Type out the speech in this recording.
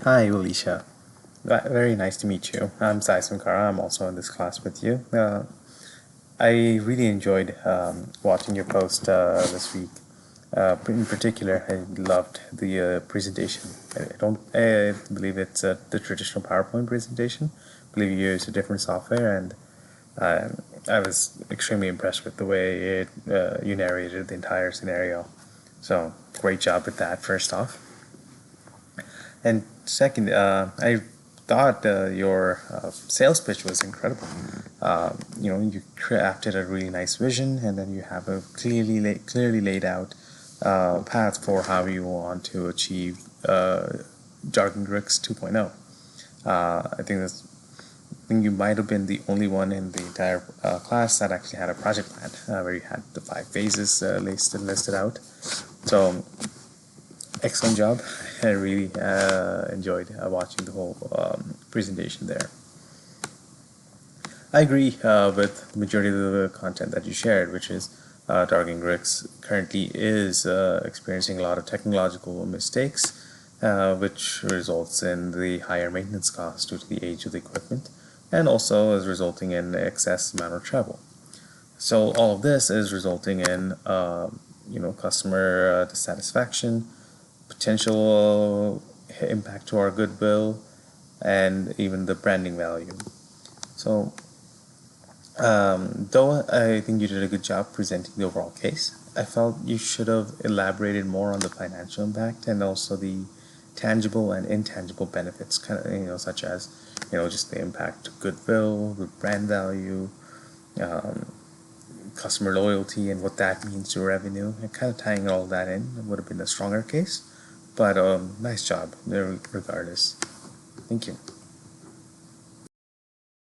Hi, Valeshia. Very nice to meet you. I'm Sai Sankara. I'm also in this class with you. I really enjoyed watching your post this week. In particular, I loved the presentation. I believe it's the traditional PowerPoint presentation. I believe you use a different software, and uh, I was extremely impressed with the way you narrated the entire scenario. So, great job with that, first off. And second, I thought your sales pitch was incredible. You crafted a really nice vision, and then you have a clearly laid out path for how you want to achieve Jargon Grix 2.0. I think you might have been the only one in the entire class that actually had a project plan where you had the 5 phases listed out. So excellent job. I really enjoyed watching the whole presentation there. I agree with the majority of the content that you shared, which is Target Grix currently is experiencing a lot of technological mistakes, which results in the higher maintenance costs due to the age of the equipment, and also is resulting in excess amount of travel. So all of this is resulting in customer dissatisfaction, potential impact to our goodwill, and even the branding value. So, though I think you did a good job presenting the overall case, I felt you should have elaborated more on the financial impact and also the tangible and intangible benefits, kind of such as just the impact to goodwill, the brand value, um, customer loyalty, and what that means to revenue, and kind of tying all that in would have been a stronger case. But nice job, regardless. Thank you.